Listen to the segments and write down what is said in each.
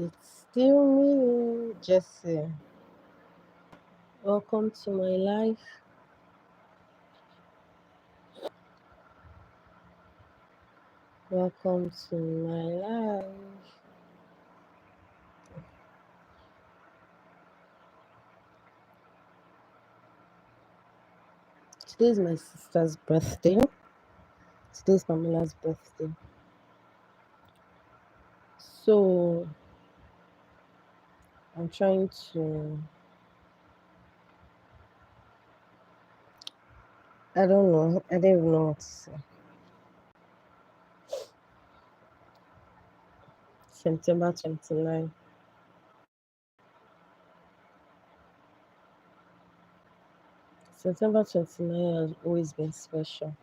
It's still me, Jesse. Welcome to my life. Welcome to my life. Today is my sister's birthday. Today is Pamela's birthday. So I'm trying to, I don't know, I don't even know what to say. September 29. September 29 has always been special.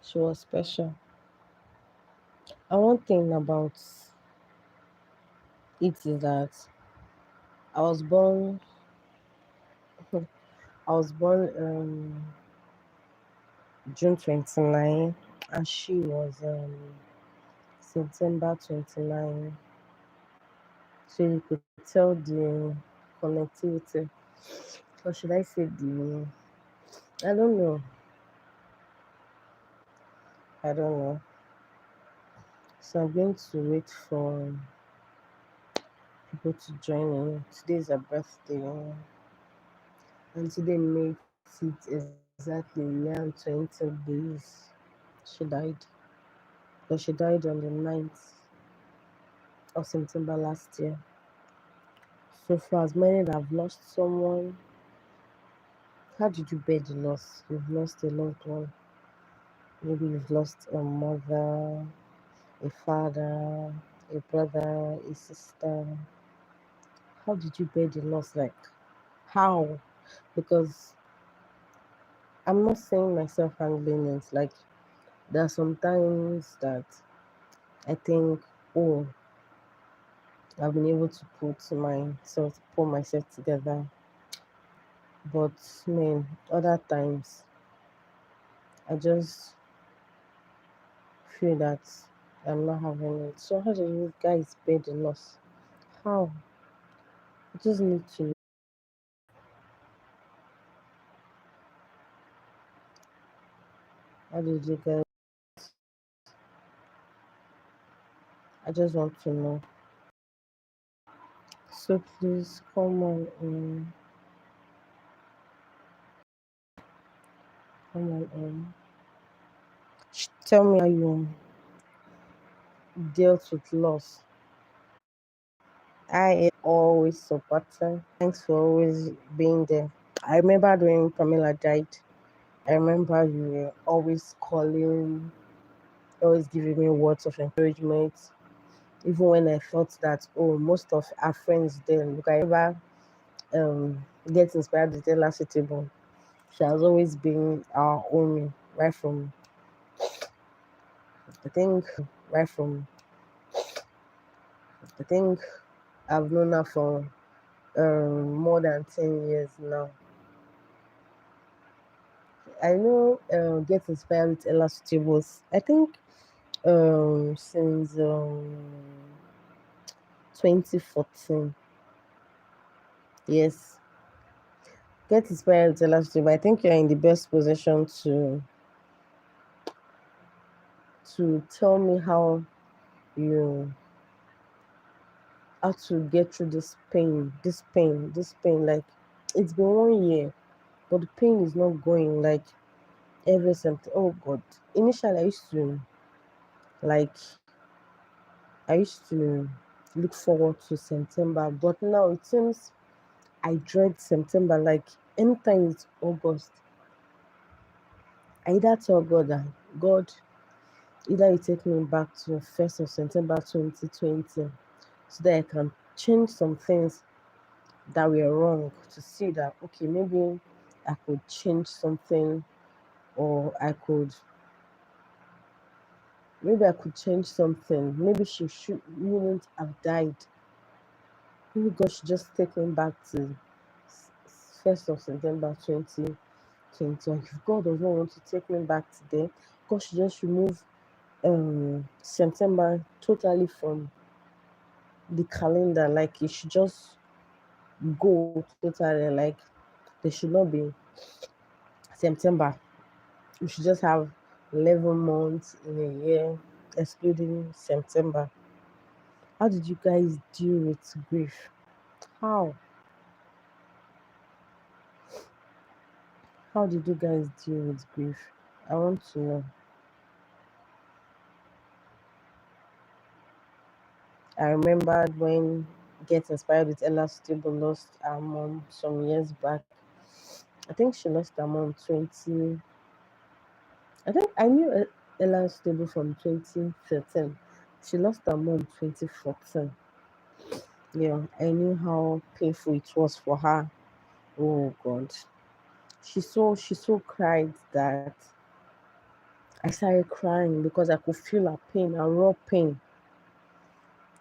She was special. And one thing about it is that I was born, I was born June 29, and she was September 29. So you could tell the connectivity. Or should I say the, I don't know. I don't know. So I'm going to wait for people to join in. Today's her birthday, and today makes it exactly 20 days she died. But she died on the 9th of September last year. So for as many that have lost someone, how did you bear the loss? You've lost a loved one. Maybe you've lost a mother, a father, a brother, a sister. How did you bear the loss? Like, how? Because I'm not saying myself handling it. Like, there are some times that I think, oh, I've been able to pull myself together. But man, other times I just feel that I'm not having it. So how do you guys bear the loss? How? I just need to know. How did you guys? I just want to know. So please come on. Tell me how you dealt with loss. I am always supporting. Thanks for always being there. I remember when Pamela died. I remember you were always calling, always giving me words of encouragement. Even when I felt that, oh, most of our friends then, look, I never get inspired with Ella Suitable. She has always been our own, right from, I think, right from, I think I've known her for more than 10 years now. I know Get Inspired with Ella Suitables. I think since 2014. Yes. Get Inspired with Ella Suitables. I think you're in the best position to tell me you how to get through this pain. Like, it's been 1 year, but the pain is not going. Like, every something. Oh God! Initially, like I used to look forward to September, but now it seems I dread September. Like, anytime it's August, I either tell God that God, either you take me back to 1st of September 2020, so that I can change some things that were wrong, to see that okay, I could change something, or I could change something. Maybe she wouldn't have died. Maybe God should just take me back to 1st of September 2020. If God does not want to take me back today, God should just remove September totally from the calendar. Like it should just go totally. Like there should not be September. We should just have 11 months in a year, excluding September. How did you guys deal with grief? How? How did you guys deal with grief? I want to know. I remembered when Get Inspired with Ella Stable lost her mom some years back. I think she lost her mom 20. I think I knew Ella Stable from 2013. She lost her mom 2014. Yeah, I knew how painful it was for her. Oh God. She so cried that I started crying because I could feel her pain, her raw pain.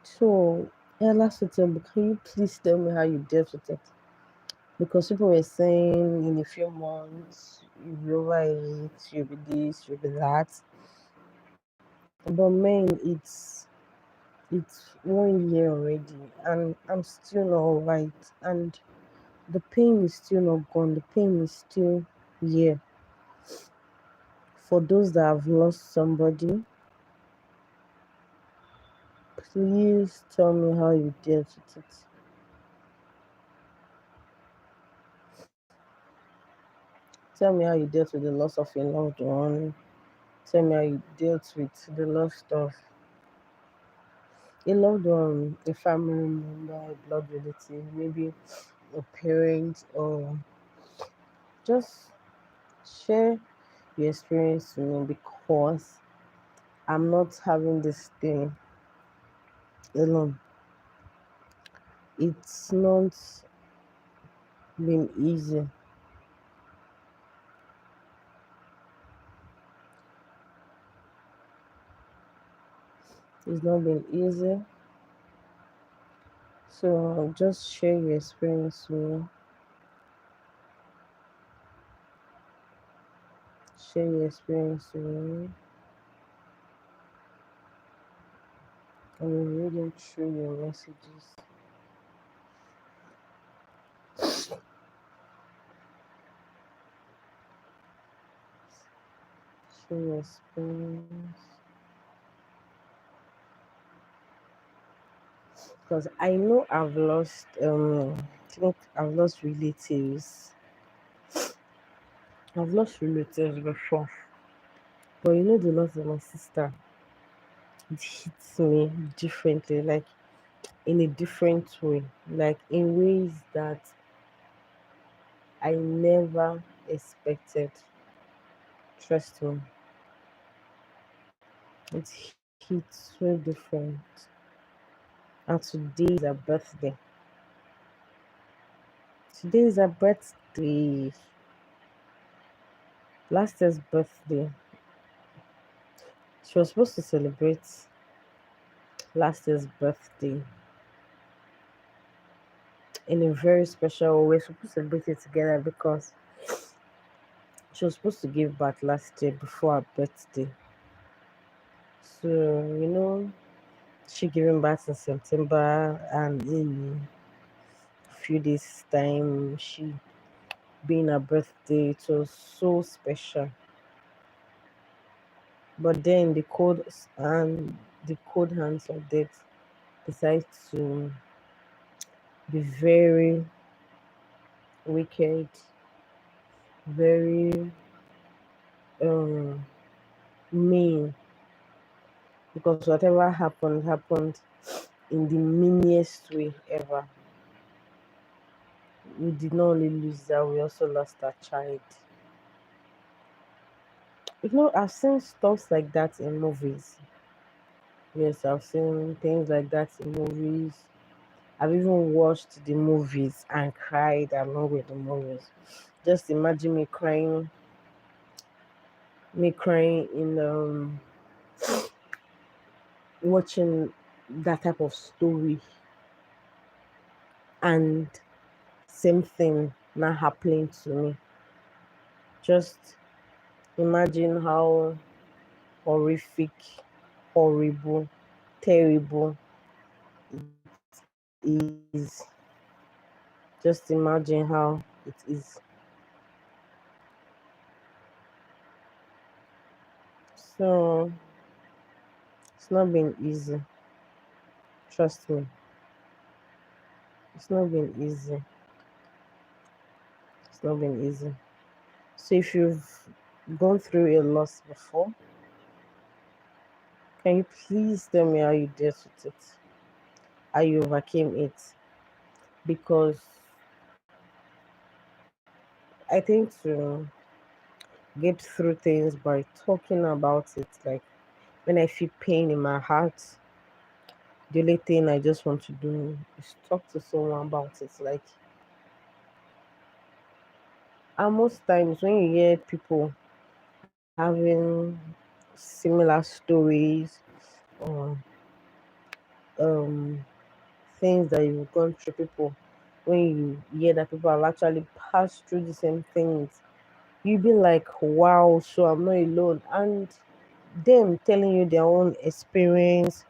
So Ella Stable, can you please tell me how you dealt with it? Because people were saying in a few months you'll be over it, you'll be this, you'll be that. But man, it's 1 year already and I'm still not over it. And the pain is still not gone. The pain is still here. For those that have lost somebody, please tell me how you dealt with it. Tell me how you dealt with the loss of a loved one. Tell me how you dealt with the loss of a loved one, a family member, a blood relative, maybe a parent, or just share your experience to me because I'm not having this thing alone. It's not been easy. It's not been easy. So just share your experience with me. Share your experience with me. I'm reading through your messages. Share your experience. Because I know I think I've lost relatives. I've lost relatives before. But you know the loss of my sister, it hits me differently, like in a different way, like in ways that I never expected. Trust me, it hits so different. And today is her birthday. Today is her birthday. Last year's birthday. She was supposed to celebrate last year's birthday in a very special way. We're supposed to celebrate it together because she was supposed to give birth last year before her birthday. So, she giving birth in September, and in a few days' time, she being her birthday. It was so special. But then the cold hands of death decide to be very wicked, very um mean, because whatever happened in the meanest way ever. We did not only lose that, we also lost our child. I've seen stuff like that in movies. Yes, I've seen things like that in movies. I've even watched the movies and cried along with the movies. Just imagine me crying in watching that type of story, and same thing not happening to me. Just imagine how horrific horrible, terrible it is. Just imagine how it is. So it's not been easy. Trust me, it's not been easy. It's not been easy. So if you've gone through a loss before, can you please tell me how you dealt with it? How you overcame it? Because I think to get through things by talking about it, like when I feel pain in my heart, the only thing I just want to do is talk to someone about it. Like, and most times when you hear people having similar stories or um, things that you've gone through, people, when you hear that people have actually passed through the same things, you be like, wow, so I'm not alone. And them telling you their own experience,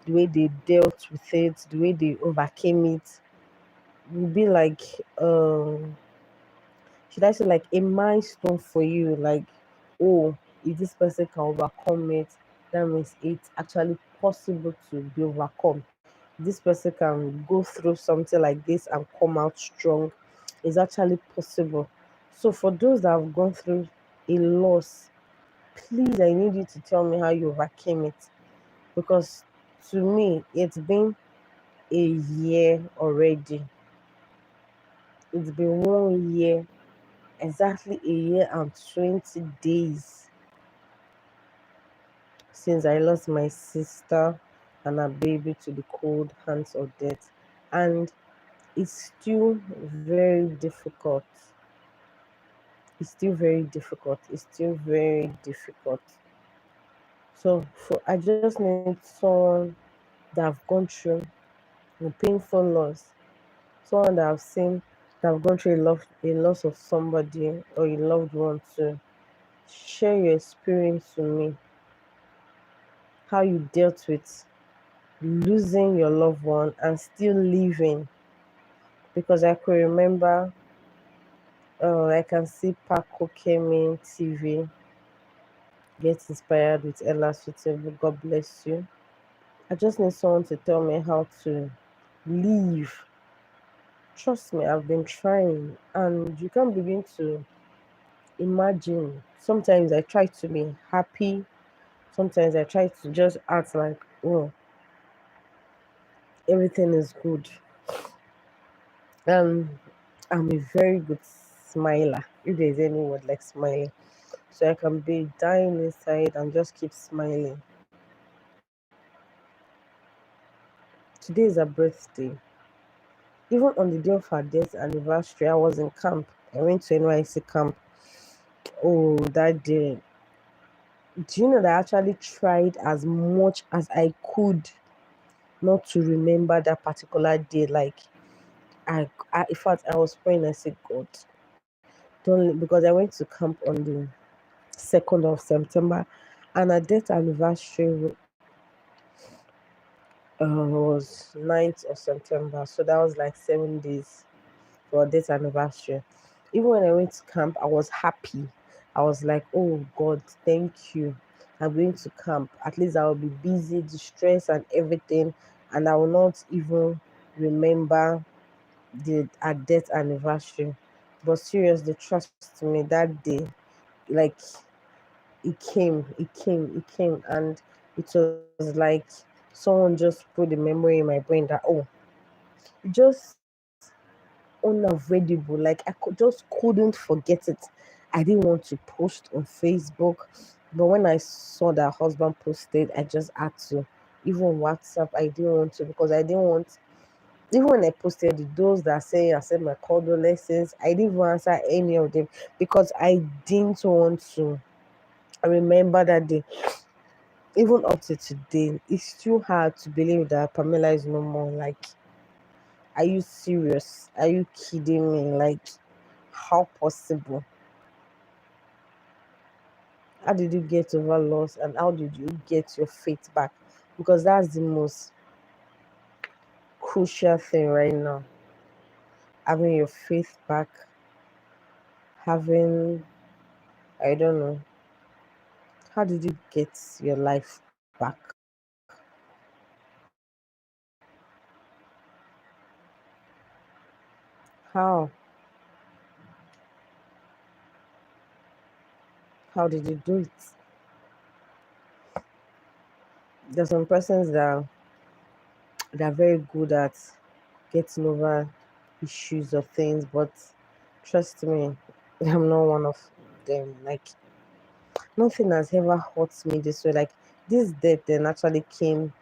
the way they dealt with it, the way they overcame it, will be like, should I say, like a milestone for you? Like, oh, if this person can overcome it, that means it's actually possible to be overcome. This person can go through something like this and come out strong. It's actually possible. So, for those that have gone through a loss, please, I need you to tell me how you overcame it, because to me, it's been a year already. It's been 1 year, exactly a year and 20 days since I lost my sister and her baby to the cold hands of death. And it's still very difficult. It's still very difficult. It's still very difficult. So I just need someone that have gone through a painful loss, someone that I've seen that have gone through a loss of somebody or a loved one, to share your experience with me, how you dealt with losing your loved one and still living. Because I could remember, I can see Paco came in TV, get inspired with Ella Suitable. God bless you. I just need someone to tell me how to live. Trust me, I've been trying, and you can begin to imagine. Sometimes I try to be happy, sometimes I try to just act like, oh, everything is good. Um, I'm a very good smiler, if there's any word like smiling. So I can be dying inside and just keep smiling. Today is her birthday. Even on the day of her death anniversary, I was in camp. I went to NYC camp. Oh, that day. Do you know that I actually tried as much as I could not to remember that particular day? Like, in fact, I was praying. I said, God, don't, because I went to camp on the 2nd of September, and her death anniversary was 9th of September. So that was like 7 days for this anniversary. Even when I went to camp, I was happy. I was like, oh God, thank you. I'm going to camp. At least I will be busy, the stress and everything, and I will not even remember the our death anniversary. But seriously, trust me, that day, like it came, and it was like someone just put the memory in my brain that, oh, just unavoidable. Like just couldn't forget it. I didn't want to post on Facebook, but when I saw that husband posted, I just had to. Even WhatsApp, I didn't want to, because I didn't want. Even when I posted it, those that say I said my condolences, I didn't even answer any of them, because I didn't want to remember that day. Even up to today, it's too hard to believe that Pamela is no more. Like, are you serious? Are you kidding me? Like, how possible? How did you get over loss and how did you get your faith back? Because that's the most crucial thing right now. Having your faith back, having, I don't know, how did you get your life back? How? How did you do it? There's some persons that are very good at getting over issues or things, but trust me, I'm not one of them. Like, nothing has ever hurt me this way. Like, this death then actually came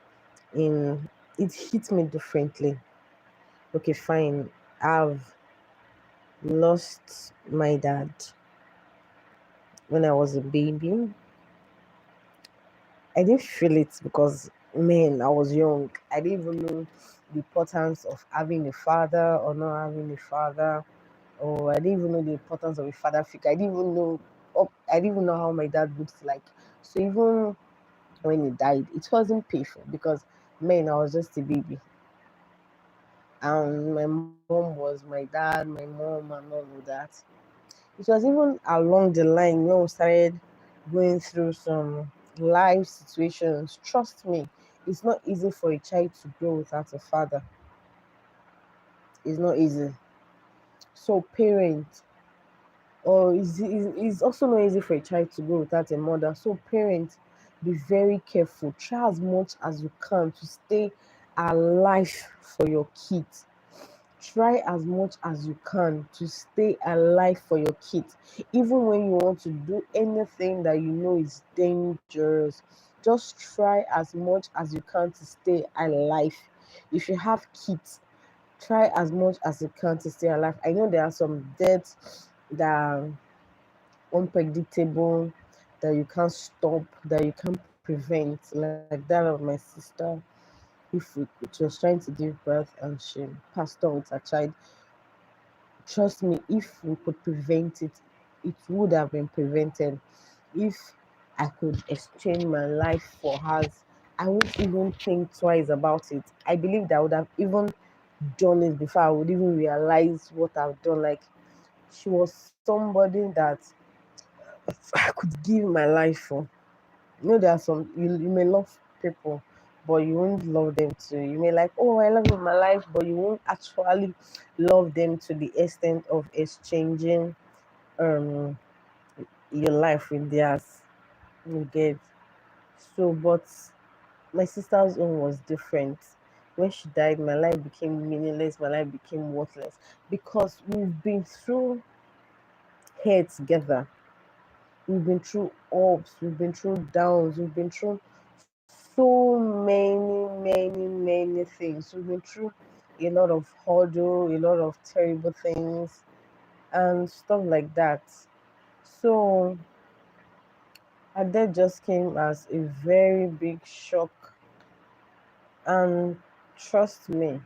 in, it hit me differently. Okay, fine. I've lost my dad when I was a baby. I didn't feel it because, man, I was young. I didn't even know the importance of having a father or not having a father, or I didn't even know the importance of a father figure. I didn't even know. Oh, I didn't even know how my dad looked like. So even when he died, it wasn't painful because, man, I was just a baby, and my mom was my dad, my mom, and all of that. It was even along the line when we started going through some life situations. Trust me, it's not easy for a child to grow without a father. It's not easy. So, parents, or it's also not easy for a child to grow without a mother. So, parents, be very careful. Try as much as you can to stay alive for your kids. Try as much as you can to stay alive for your kids, even when you want to do anything that you know is dangerous. Just try as much as you can to stay alive. If you have kids, try as much as you can to stay alive. I know there are some deaths that are unpredictable, that you can't stop, that you can't prevent, like that of my sister. If she was trying to give birth and she passed on with her child, trust me, if we could prevent it, it would have been prevented. If I could exchange my life for hers, I won't even think twice about it. I believe that I would have even done it before I would even realize what I've done. Like, she was somebody that I could give my life for. You know, there are some, you may love people, but you won't love them too. You may like, oh, I love you my life, but you won't actually love them to the extent of exchanging um your life with theirs. You get. So, but my sister's own was different. When she died, my life became meaningless. My life became worthless because we've been through here together. We've been through ups, we've been through downs, we've been through so many things. We've been through a lot of hurdle, a lot of terrible things, and stuff like that. So, and that just came as a very big shock. And trust me,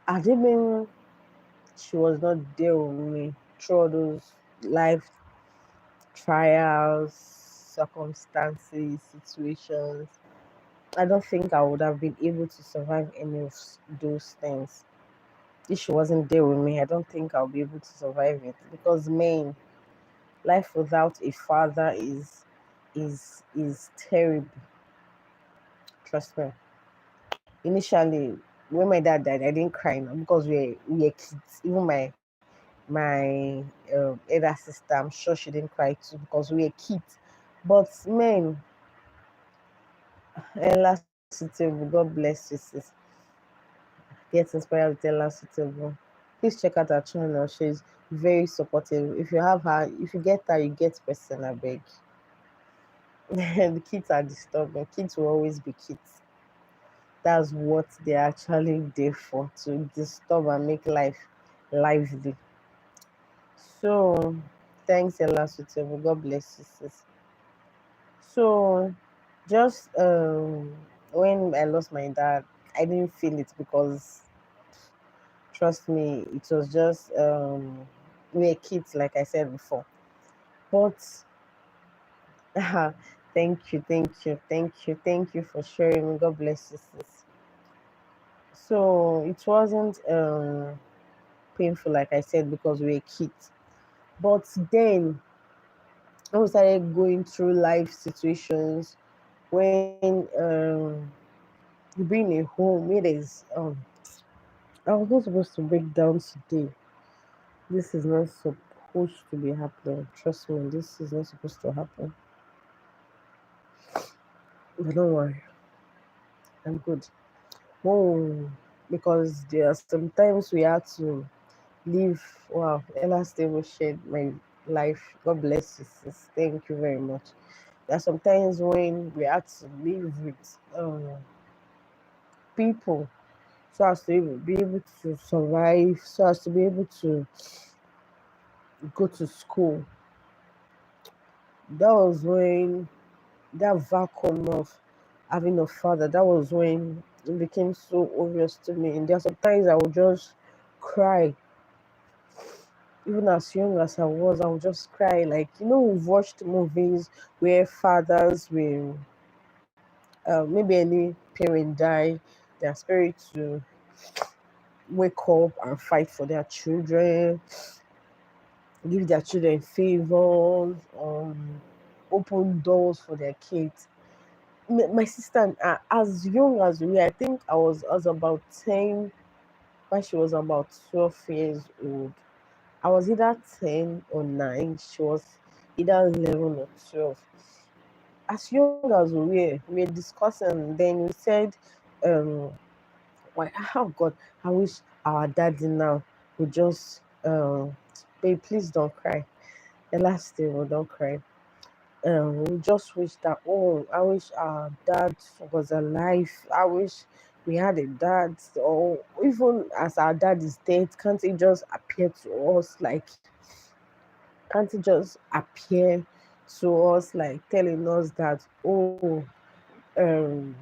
had it been she was not there with me through all those life trials, circumstances, situations, I don't think I would have been able to survive any of those things. If she wasn't there with me, I don't think I'll be able to survive it. Because, man, life without a father is terrible. Trust me. Initially, when my dad died, I didn't cry now because we were kids. Even my elder sister, I'm sure she didn't cry too because we were kids. But, man, Ella Suitable, God bless you, sis. Get inspired with Ella Suitable. Please check out her channel. She's very supportive. If you have her, if you get her, you get person, I beg. The kids are disturbing. Kids will always be kids. That's what they're actually there for, to disturb and make life lively. So, thanks, Ella Suitable. God bless you, sis. So, just when I lost my dad, I didn't feel it because, trust me, it was just we were kids, like I said before. But Thank you, thank you, thank you, thank you for sharing. God bless you, sis. So it wasn't painful, like I said, because we were kids. But then when we started going through life situations, when you be in a home where there's I was not supposed to break down today. This is not supposed to be happening. Trust me, this is not supposed to happen. But don't worry, I'm good. Oh, because there are sometimes we had to leave. Wow, Ella Stable shared my life. God bless you, sis. Thank you very much. There are sometimes when we had to live with people so as to be able to survive, so as to be able to go to school. That was when that vacuum of having a father, that was when it became so obvious to me. And there are sometimes I would just cry. Even as young as I was, I would just cry. Like, we've watched movies where fathers will, maybe any parent die, their spirit to wake up and fight for their children, give their children favors, open doors for their kids. My sister, as young as we, I think I was about 10 when she was about 12 years old. I was either 10 or 9. She was either 11 or 12. As young as we were discussing, then we said, um, why, oh God, I wish our daddy now would just, babe, please don't cry. The last day, well, don't cry. We just wish that, oh, I wish our dad was alive. I wish we had a dad, or even as our dad is dead, can't he just appear to us? Like, can't he just appear to us, like telling us that, oh, um,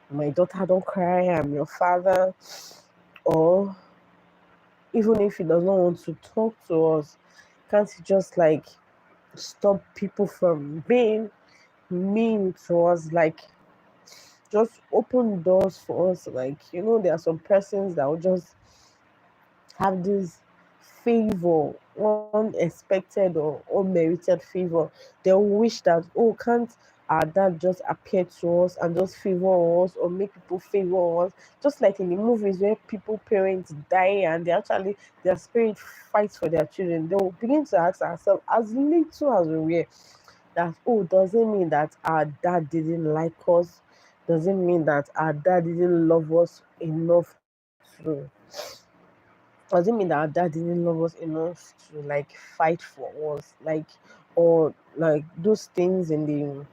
my daughter, don't cry, I'm your father? Or even if he does not want to talk to us, can't he just like stop people from being mean to us? Like, just open doors for us. Like, there are some persons that will just have this favor, unexpected or unmerited favor. They'll wish that, oh, can't our dad just appear to us and just favor us, or make people favor us? Just like in the movies where people parents die and they actually their spirit fights for their children. They'll begin to ask ourselves, as little as we were, that, oh, does it mean that our dad didn't like us? Does it mean that our dad didn't love us enough to does it mean that our dad didn't love us enough to like fight for us? Like, or like those things in the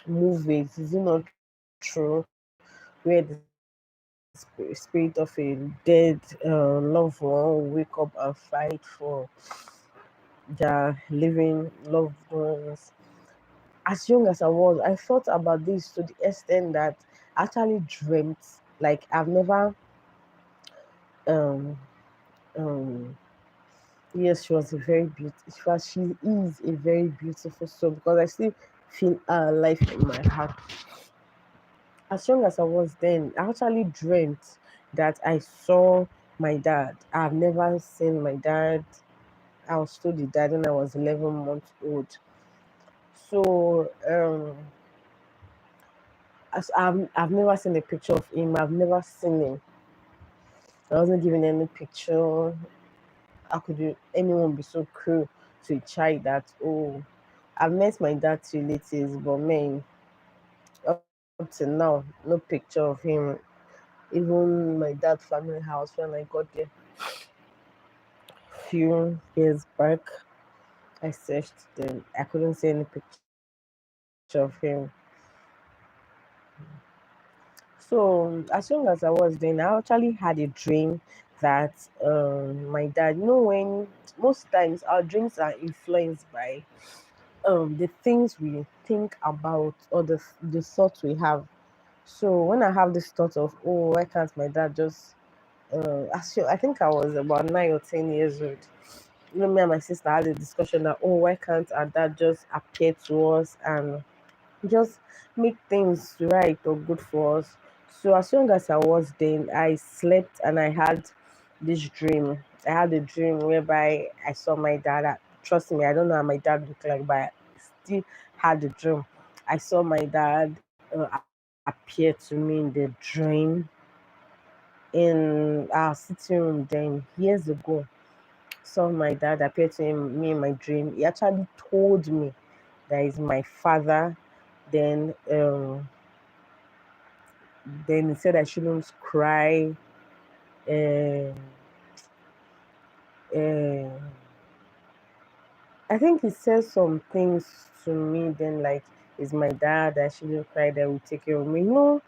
movies, is it not true? Where the spirit of a dead loved one will wake up and fight for their living loved ones. As young as I was, I thought about this to the extent that I actually dreamt. Like, I've never um um yes, she was a very beautiful. She is a very beautiful soul, because I still feel her life in my heart. As young as I was then, I actually dreamt that I saw my dad. I've never seen my dad. I was told he died when I was 11 months old. So I've never seen a picture of him. I've never seen him. I wasn't given any picture. How could anyone be so cruel to a child that, oh, I've met my dad's relatives, but man, up to now, no picture of him. Even my dad's family house, when I got there few years back, I searched them. I couldn't see any picture of him. So as young as I was then, I actually had a dream that my dad, when most times our dreams are influenced by the things we think about, or the thoughts we have. So when I have this thought of, oh, why can't my dad just I think I was about 9 or 10 years old. Me and my sister had a discussion that, oh, why can't our dad just appear to us and just make things right or good for us. So as young as I was then, I slept and I had this dream. I had a dream whereby I saw my dad. Trust me, I don't know how my dad looked like, but I still had the dream. I saw my dad appear to me in the dream in our sitting room then years ago. Saw my dad appear to me in my dream. He actually told me that he's my father. Then Then he said I shouldn't cry. Uh, uh, I think he said some things to me then, like, is my dad, I shouldn't cry, that will take care of me. No,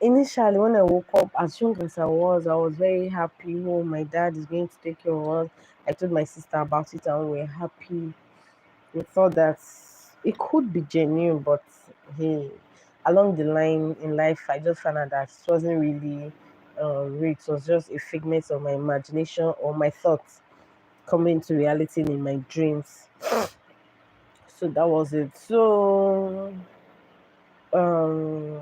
initially, when I woke up, as young as I was very happy. Oh, my dad is going to take care of us. I told my sister about it and we were happy. We thought that it could be genuine, but he, along the line in life, I just found out that it wasn't really real. It was just a figment of my imagination or my thoughts coming to reality in my dreams. So that was it. So um,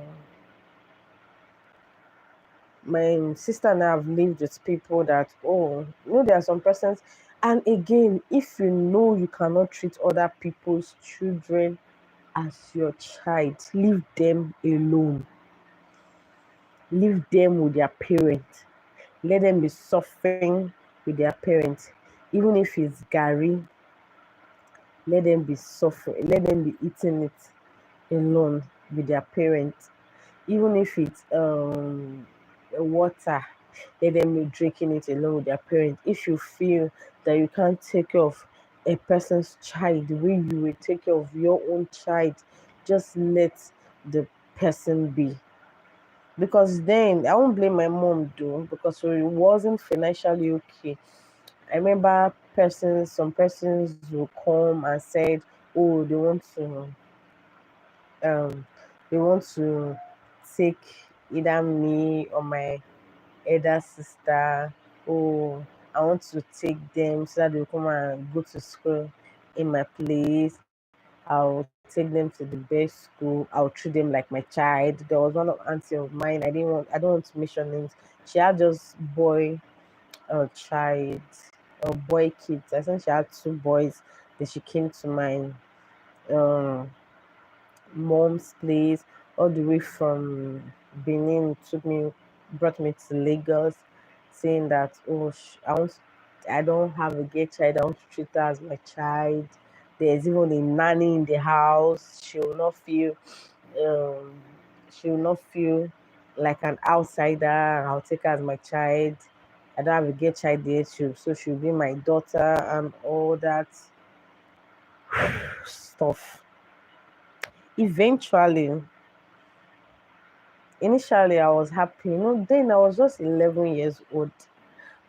my sister and I have lived with people that, oh, there are some persons. And again, if you know you cannot treat other people's children as your child, leave them alone. Leave them with their parents. Let them be suffering with their parents. Even if it's Gary, let them be suffering. Let them be eating it alone with their parents. Even if it's water, let them be drinking it alone with their parents. If you feel that you can't take care of a person's child the way you will take care of your own child, just let the person be. Because then I won't blame my mom though, because she wasn't financially okay. I remember some persons will come and said, oh, um they want to take either me or my elder sister. Oh, I want to take them so that they'll come and go to school in my place. I'll take them to the best school. I'll treat them like my child. There was one auntie of mine. I don't want to mention names. She had just child boy kids. I think she had two boys. Then she came to my um mom's place all the way from Benin, brought me to Lagos, saying that, oh, I don't have a gay child, I want to treat her as my child. There's even a nanny in the house. Um, she will not feel like an outsider. I'll take her as my child. I don't have a gay child there, so she'll be my daughter and all that stuff. Eventually, initially I was happy. Then I was just 11 years old.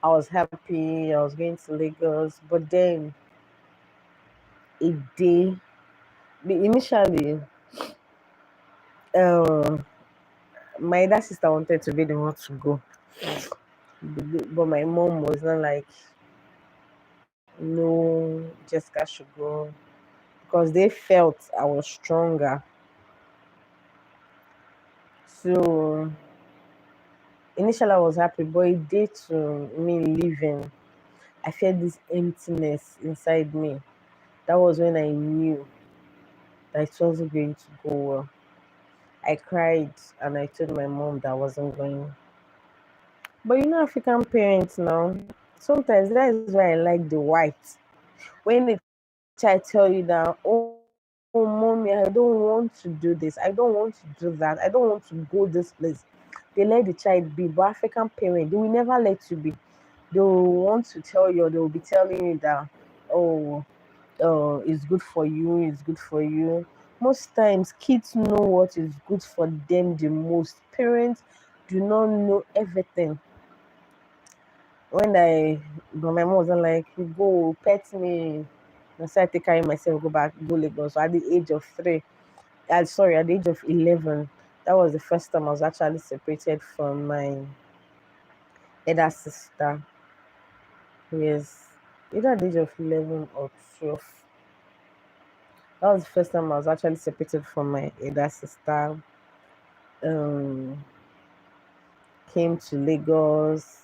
I was happy. I was going to Lagos, but then a day, initially, uh, my elder sister wanted to be the one to go, but my mom was not like, no, Jessica should go, because they felt I was stronger. So initially I was happy, but a day to me leaving, I felt this emptiness inside me. That was when I knew that it wasn't going to go well. I cried and I told my mom that I wasn't going. But African parents now, sometimes that is why I like the white. When the child tell you that, oh, mommy, I don't want to do this, I don't want to do that, I don't want to go this place. They let the child be. But African parents, they will never let you be. They will want to tell you, they will be telling you that, oh, it's good for you, it's good for you. Most times, kids know what is good for them the most. Parents do not know everything. But my mom wasn't like, you go, pet me. I started to carry myself, go Lagos. So at the age of 3, at the age of 11, that was the first time I was actually separated from my elder sister. Yes. either at the age of 11 or 12. That was the first time I was actually separated from my elder sister. Um, Came to Lagos.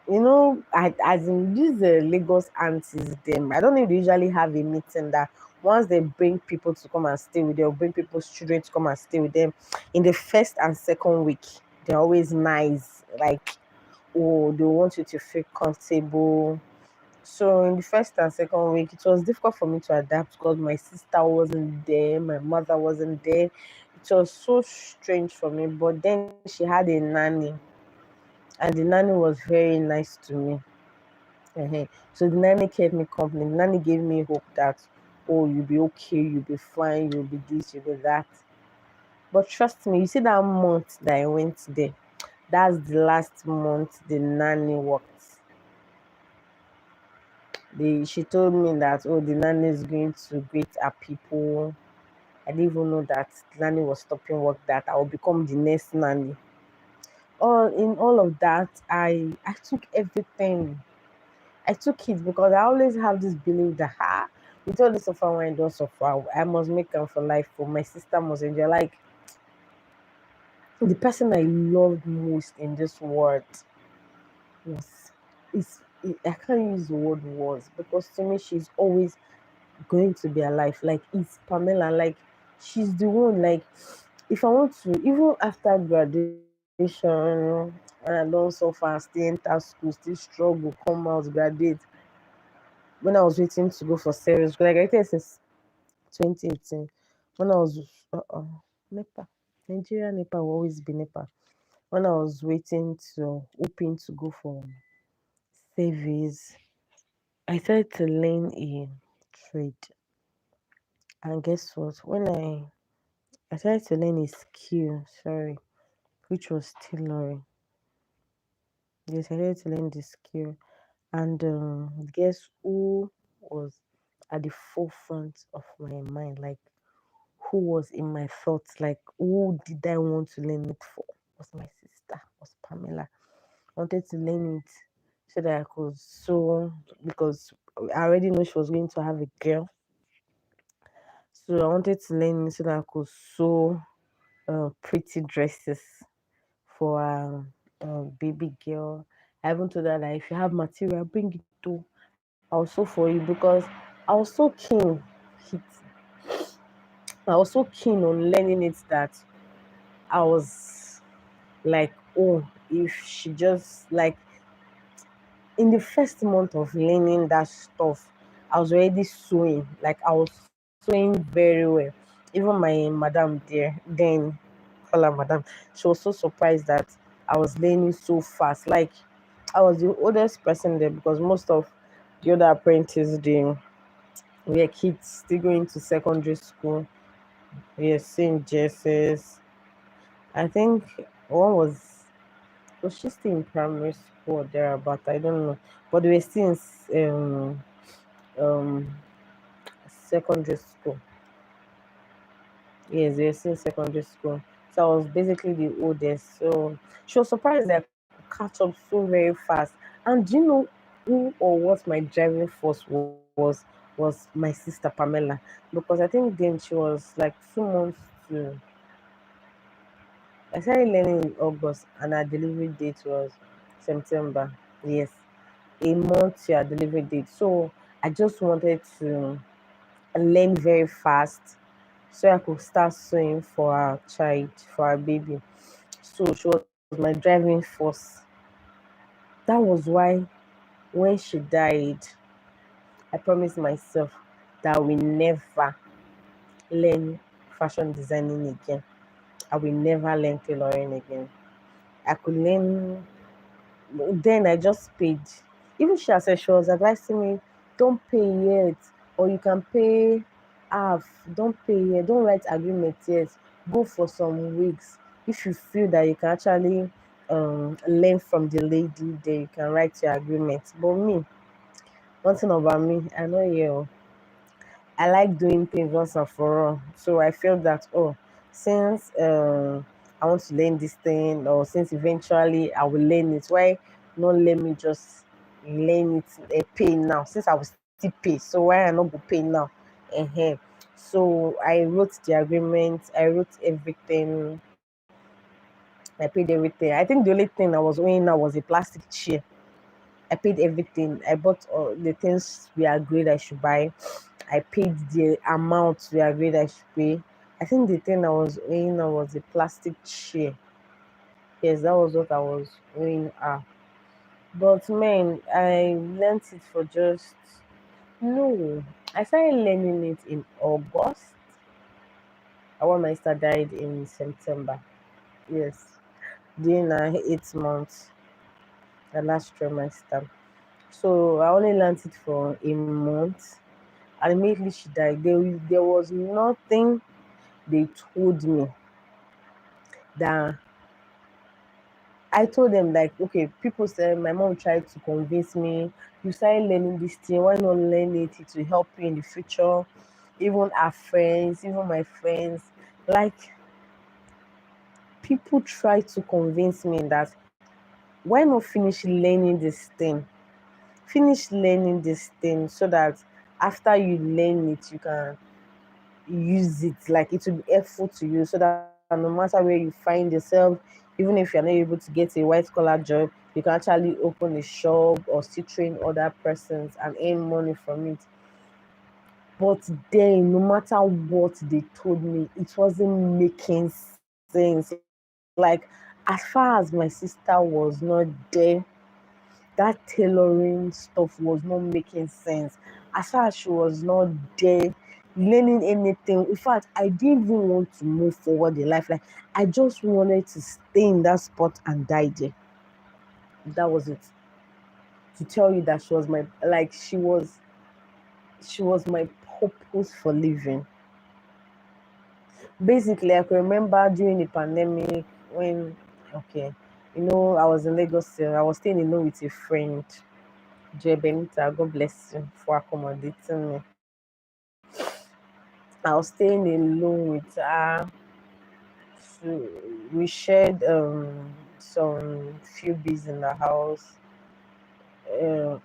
As in these Lagos aunties, them, I don't know if they usually have a meeting that once they bring people to come and stay with them, or bring people's children to come and stay with them, in the first and second week, they're always nice. Like, oh, they want you to feel comfortable. So in the first and second week, it was difficult for me to adapt because my sister wasn't there, my mother wasn't there. It was so strange for me. But then she had a nanny, and the nanny was very nice to me. So the nanny kept me company. The nanny gave me hope that, oh, you'll be okay, you'll be fine, you'll be this, you'll be that. But trust me, you see that month that I went there, that's the last month the nanny worked. She told me that, oh, the nanny is going to greet her people. I didn't even know that the nanny was stopping work, that I will become the next nanny. All of that, I took everything. I took it because I always have this belief that with all the suffer when I don't suffer, I must make them for life. For my sister must enjoy. Like the person I loved most in this world was I can't use the word was, because to me she's always going to be alive. Like it's Pamela. Like she's the one. Like if I want to, even after graduation, and I don't suffer, still enter school, still struggle, come out, graduate. When I was waiting to go for service, like I think since 2018, when I was NEPA, Nigeria NEPA will always be NEPA. When I was hoping to go for service, I started to learn a trade. And guess what? I started to learn a skill, sorry, which was tailoring. Yes, I started to learn the skill. And guess who was at the forefront of my mind? Like, who was in my thoughts? Like, who did I want to learn it for? Was my sister, was Pamela. I wanted to learn it so that I could sew, because I already know she was going to have a girl. So I wanted to learn it so that I could sew pretty dresses for baby girl. I even told her that if you have material, bring it to. I'll sew for you, because I was so keen. It, I was so keen on learning it that I was like, oh, if she just like in the first month of learning that stuff, I was already sewing. Like I was sewing very well. Even my madam there, then call her madam, she was so surprised that I was learning so fast. Like I was the oldest person there, because most of the other apprentices they were kids still going to secondary school. We are seeing dresses. I think one was she still in primary school or thereabout? I don't know. But we were still in um secondary school. Yes, we were still in secondary school. So I was basically the oldest. So she was surprised that I could catch up so very fast. And do you know who or what my driving force was my sister Pamela. Because I think then she was like 2 months to I started learning in August, and our delivery date was September. Yes, a month to our delivery date. So I just wanted to learn very fast so I could start sewing for our child, for our baby. So she was my driving force. That was why when she died, I promised myself that I will never learn fashion designing again. I will never learn tailoring again. I could learn. Then I just paid. Even she herself, she was advising me, don't pay yet, or you can pay half. Don't pay yet. Don't write agreement yet. Go for some weeks. If you feel that you can actually learn from the lady, then you can write your agreement. But me, one thing about me, I know you. I like doing things once and for all. So I feel that, oh, since I want to learn this thing, or since eventually I will learn it, why not let me just learn it, pay now, since I will still pay. So why I not go pay now? uh So I wrote the agreement, I wrote everything, I paid everything. I think the only thing I was owing now was a plastic chair. I paid everything. I bought all the things we agreed I should buy. I paid the amount we agreed I should pay. I think the thing I was owing now was a plastic chair. Yes, that was what I was owing her. But man, I learned it for just no. I started learning it in August. Our my sister died in September. Yes, during her 8 months, the last trimester. So I only learned it for a month. And immediately she died. There was nothing they told me that I told them, like, okay, people said my mom tried to convince me, you started learning this thing, why not learn it? It will help you in the future. Even our friends, even my friends, like people try to convince me that why not finish learning this thing? Finish learning this thing so that after you learn it, you can use it. Like it will be helpful to you so that no matter where you find yourself, even if you're not able to get a white collar job, you can actually open a shop or still train other persons and earn money from it. But then, no matter what they told me, it wasn't making sense. Like, as far as my sister was not there, that tailoring stuff was not making sense. As far as she was not there, learning anything. In fact, I didn't even want to move forward in life. Like, I just wanted to stay in that spot and die there. That was it. To tell you that she was my, like, she was my purpose for living. Basically, I can remember during the pandemic when, okay, I was in Lagos. I was staying alone with a friend, Joy Benita. God bless you for accommodating me. I was staying alone with her. So we shared some few bees in the house, and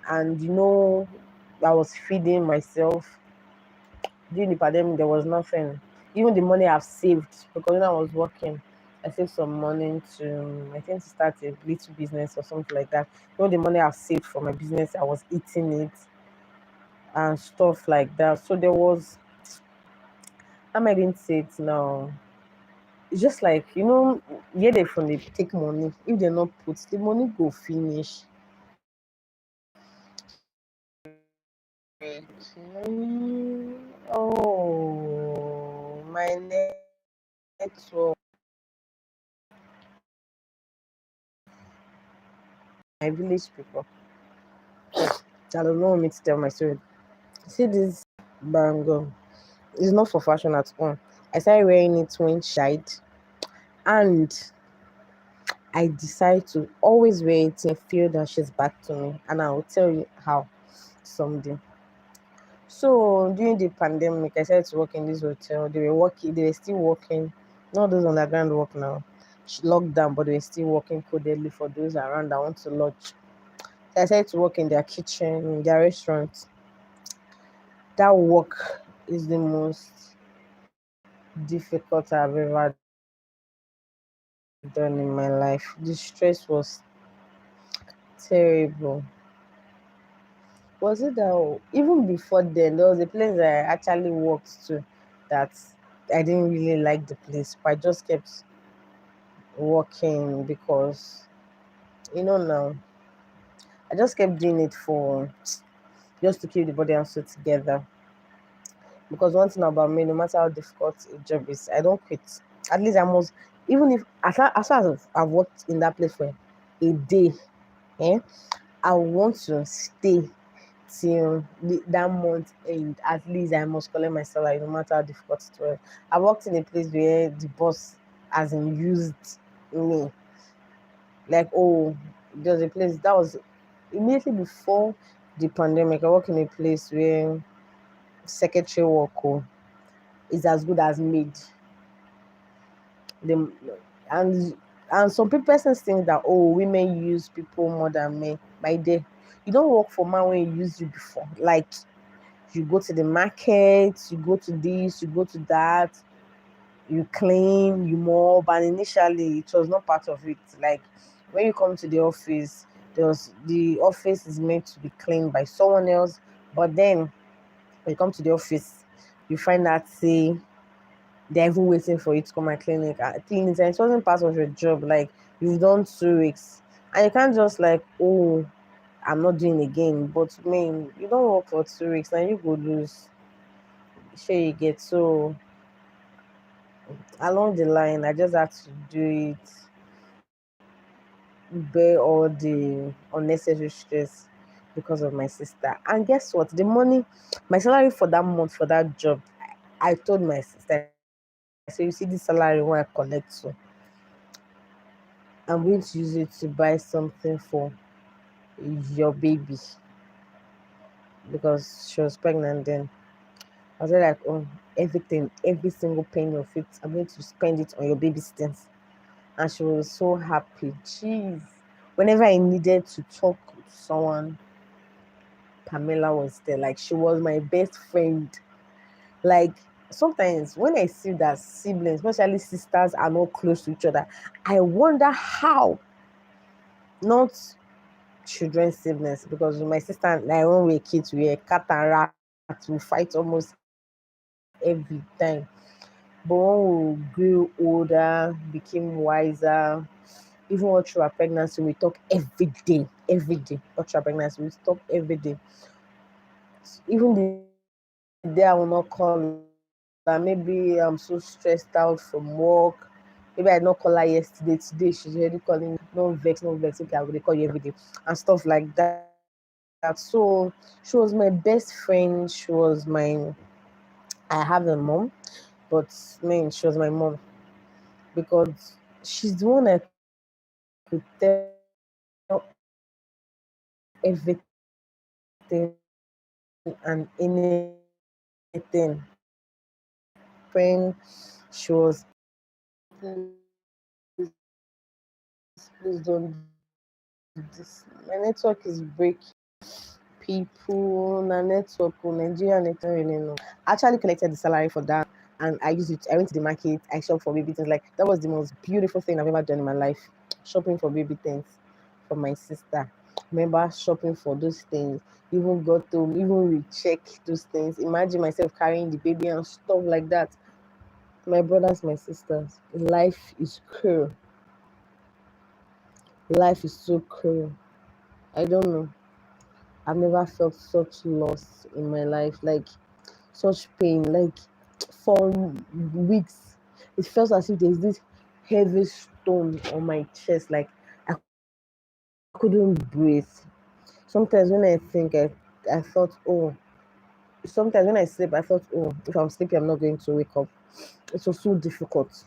I was feeding myself. During the pandemic, there was nothing. Even the money I've saved, because when I was working, I saved some money to, I think, to start a little business or something like that. The money I've saved for my business, I was eating it and stuff like that. So there was, how am I going to say it now? It's just like, where they from they take money. If they're not put, the money go finish. Oh, my network. My village people. I don't know me to tell my story. See this bangle. It's not for fashion at all. I started wearing it when she died. And I decide to always wear it and feel that she's back to me. And I will tell you how someday. So during the pandemic, I started to work in this hotel. They were working, they were still working. Not those underground work now. Locked down, but they were still working codedly for those around that want to lodge. So I started to work in their kitchen, in their restaurant. That work is the most difficult I've ever done in my life. The stress was terrible. Was it that even before then, there was a place that I actually worked to that I didn't really like the place, but I just kept working because now I just kept doing it for just to keep the body and soul together. Because one thing about me, no matter how difficult a job is, I don't quit. At least I must, even if as far as I've worked in that place for a day, eh, I want to stay till that month end. At least I must collect my salary, no matter how difficult it was. I worked in a place where the boss has used me. Like, oh, there's a place that was immediately before the pandemic. I work in a place where secretary work is as good as maid. The and and some people think that, oh, women use people more than men. My dear, You don't work for man when he used you before. Like, you go to the market, you go to this, you go to that, you clean, you mop, and initially it was not part of it. Like, when you come to the office, the office is meant to be cleaned by someone else, but then when you come to the office, you find that, say, they're even waiting for you to come and clean it, and it wasn't part of your job. Like, you've done 2 weeks, and you can't just like, oh, I'm not doing again. But man, you don't work for 2 weeks, and you go lose. Sure, you get. So along the line, I just had to do it, bear all the unnecessary stress because of my sister. And guess what? The money, my salary for that month for that job, I told my sister, I said, you see this salary when I collect, so I'm going to use it to buy something for your baby, because she was pregnant then. I was like, oh, everything, every single penny of it, I'm going to spend it on your baby's things. And she was so happy. Jeez. Whenever I needed to talk to someone, Pamela was there. Like, she was my best friend. Like, sometimes when I see that siblings, especially sisters, are not close to each other, I wonder how. Not children siblings, because my sister and I, when we were kids, we were cat and rat. We fight almost every time. But when we grew older, became wiser, even all through our pregnancy, we talk every day. Every day. All through our pregnancy, we talk every day. Even the day I will not call her, maybe I'm so stressed out from work. Maybe I did not call her yesterday. Today she's already calling me. No vex, no vex. Okay, I will call you every day and stuff like that. So she was my best friend. I have a mom, but man, she was my mom, because she's the one I could tell everything and anything. Friend, she was, please don't do this. My network is breaking. People, na network, Nigeria network, I don't really know. I actually collected the salary for that, and I used it. I went to the market, I shopped for baby things. Like, that was the most beautiful thing I've ever done in my life. Shopping for baby things for my sister. Remember shopping for those things. Even got to even recheck those things. Imagine myself carrying the baby and stuff like that. My brothers, my sisters, life is cruel. Life is so cruel. I don't know. I've never felt such loss in my life. Like, such pain, like, for weeks. It felt as if there's this heavy stone on my chest. Like, I couldn't breathe. Sometimes when I thought, oh, sometimes when I sleep, I thought, oh, if I'm sleeping, I'm not going to wake up. It was so difficult.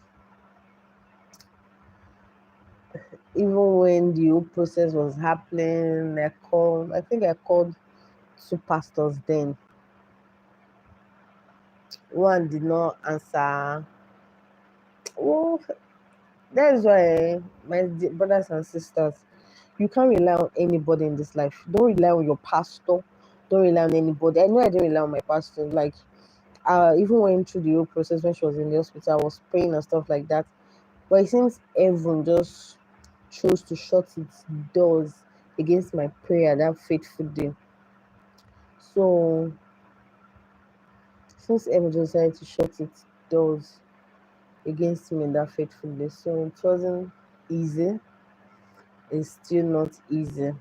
Even when the whole process was happening, I think I called 2 pastors then. One did not answer. Oh, that is why, my brothers and sisters, you can't rely on anybody in this life. Don't rely on your pastor. Don't rely on anybody. I know I didn't rely on my pastor. Like, even went through the whole process when she was in the hospital. I was praying and stuff like that. But it seems heaven just chose to shut its doors against my prayer that fateful day. So since heaven just decided to shut its doors against me that fateful day, so it wasn't easy. It's still not easy.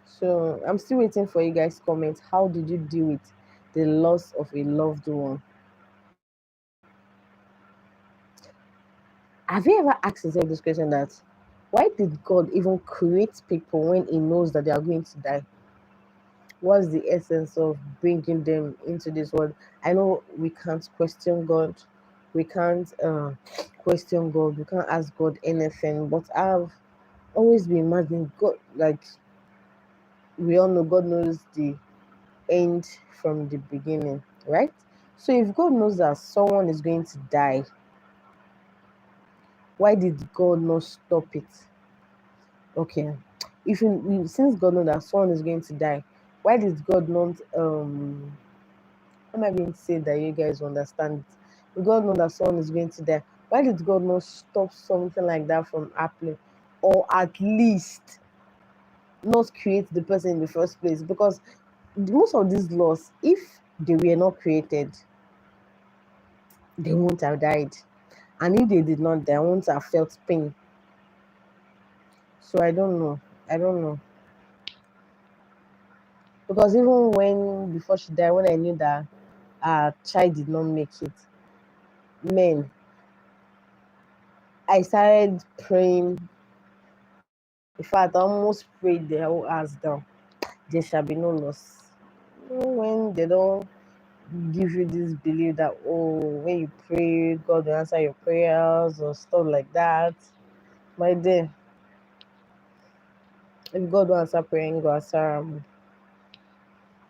So I'm still waiting for you guys' comments. How did you deal with the loss of a loved one? Have you ever asked yourself this question, that why did God even create people when He knows that they are going to die? What's the essence of bringing them into this world? I know we can't question God. We can't question God. We can't ask God anything. But I've always been imagining God, like, we all know God knows the end from the beginning, right? So if God knows that someone is going to die, why did God not stop it? Okay. If since God knows that someone is going to die, why did God not how am I going to say that you guys understand it? If God knows that someone is going to die, why did God not stop something like that from happening? Or at least not create the person in the first place? Because most of these laws, if they were not created, they won't have died. And if they did not die, won't have felt pain. So I don't know. I don't know. Because even when before she died, when I knew that our child did not make it, man, I started praying. In fact, I almost prayed the whole house down. There shall be no loss. When they don't give you this belief that, oh, when you pray, God will answer your prayers or stuff like that. My dear, if God will answer prayer, He will answer.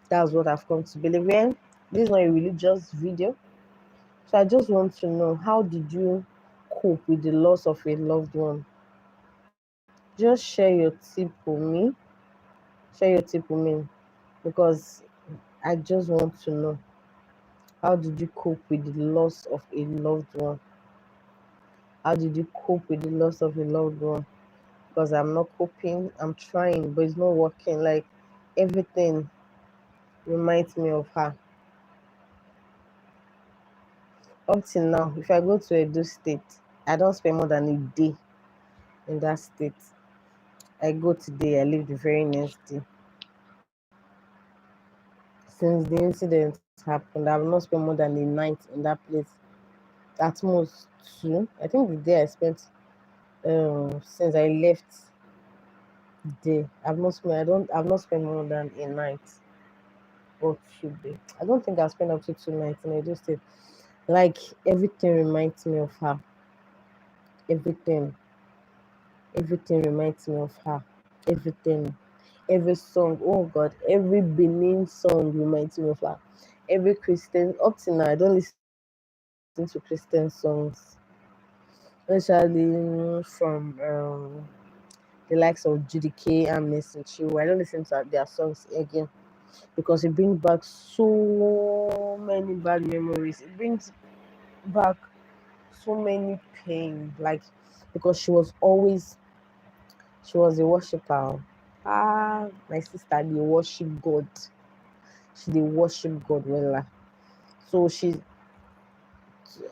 That's what I've come to believe in. This is not a religious video. So I just want to know, how did you cope with the loss of a loved one? Just share your tip with me. Share your tip with me, because I just want to know, how did you cope with the loss of a loved one? How did you cope with the loss of a loved one? Because I'm not coping. I'm trying, but it's not working. Like, everything reminds me of her. Up till now, if I go to Edo State, I don't spend more than a day in that state. I go today, I leave the very next day. Since the incident happened, I've not spent more than a night in that place. At most two. I think the day I spent since I left there, I've not spent more than a night or 2 days. I don't think I've spent up to 2 nights in Edo State. Like, everything reminds me of her. Everything. Everything reminds me of her. Everything. Every song, oh God, every Benin song reminds me of her. Every Christian, up to now, I don't listen to Christian songs, especially from the likes of GDK and Messi Chiu. I don't listen to their songs again, because it brings back so many bad memories. It brings back so many pain. Like, because she was a worshiper. Ah, my sister, they worship God. She they worship God well. So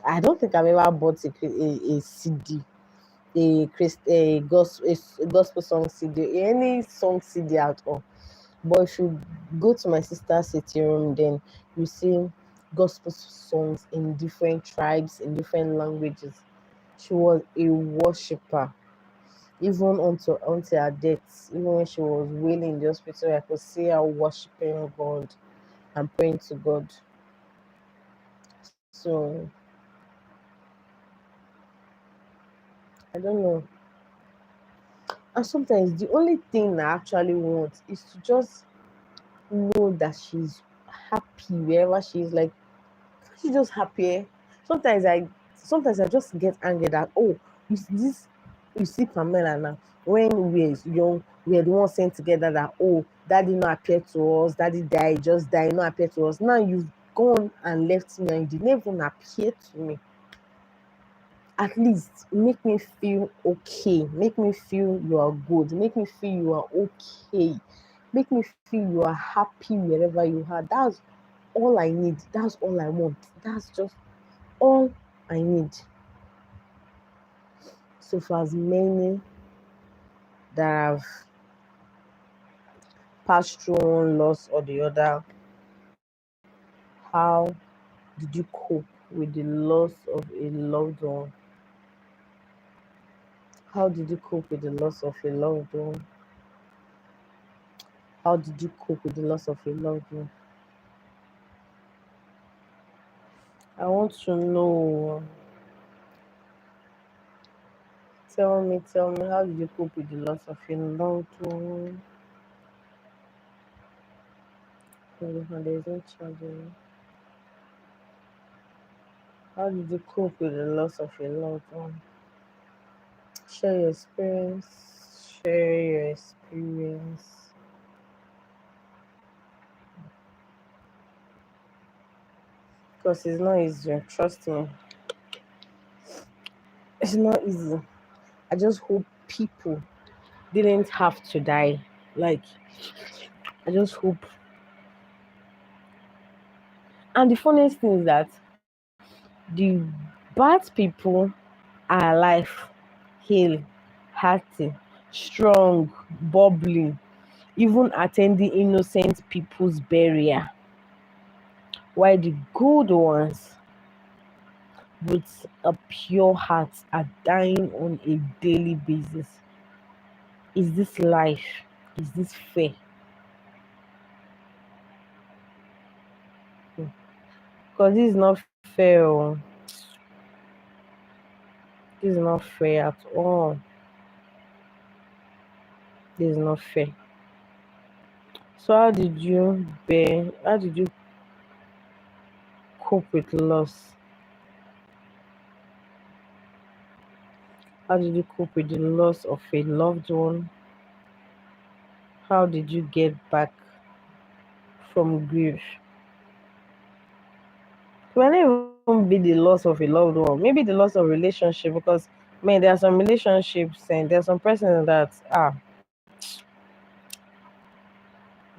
I don't think I've ever bought a CD, a gospel song CD, any song CD at all. But if you go to my sister's sitting room, then you see gospel songs in different tribes, in different languages. She was a worshiper, even until her death. Even when she was wailing in the hospital, I could see her worshiping God and praying to God. So I don't know. And sometimes the only thing I actually want is to just know that she's happy wherever she is. Like, she's just happy. Sometimes I sometimes I just get angry that, oh, you see Pamela now. When we were young, we are the ones saying together that, oh, daddy not appear to us, daddy died, just died, not appear to us. Now you've gone and left me and you didn't even appear to me. At least make me feel okay, make me feel you are good, make me feel you are okay, make me feel you are happy wherever you are. That's all I need, that's all I want, that's just all I need. So for as many that have passed through one loss or the other, how did you cope with the loss of a loved one? How did you cope with the loss of a loved one? How did you cope with the loss of a loved one? I want to know. Tell me, how did you cope with the loss of a loved one? There's no charging. How did you cope with the loss of a loved one? Share your experience. share your experience. Because it's not easy. Trust me, it's not easy. I just hope people didn't have to die. Like, I just hope. And the funniest thing is that the bad people are alive, hale, hearty, strong, bubbly, even attending innocent people's burial, while the good ones with a pure heart are dying on a daily basis. Is this life? Is this fair? Because this is not fair. Oh. This is not fair at all. This is not fair. So how did you cope with loss? How did you cope with the loss of a loved one? How did you get back from grief? It might not even be the loss of a loved one, maybe the loss of relationship, because man, there are some relationships and there are some persons that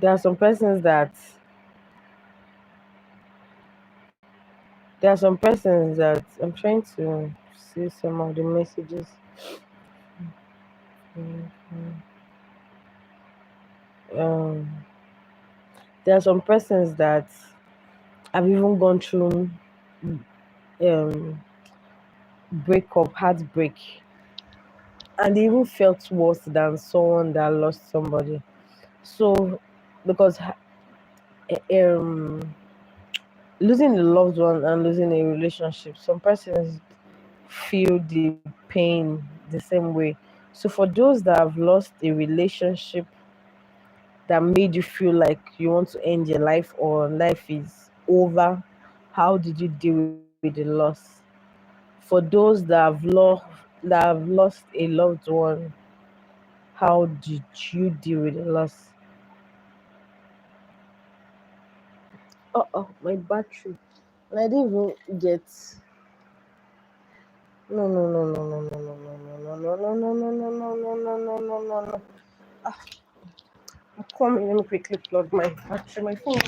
there are some persons that there are some persons that I'm trying to see some of the messages. Um, there are some persons that have even gone through um breakup, heartbreak, and they even felt worse than someone that lost somebody. So, because um, losing a loved one and losing a relationship, some persons feel the pain the same way. So, for those that have lost a relationship that made you feel like you want to end your life or life is over, how did you deal with the loss? For those that have lost a loved one, how did you deal with the loss? My battery. And I didn't even get. No, no, no, no, no, no, no, no, no, no, no, no, no, no, no, no, no, no, no, no. Come in, let me quickly plug my battery, my phone.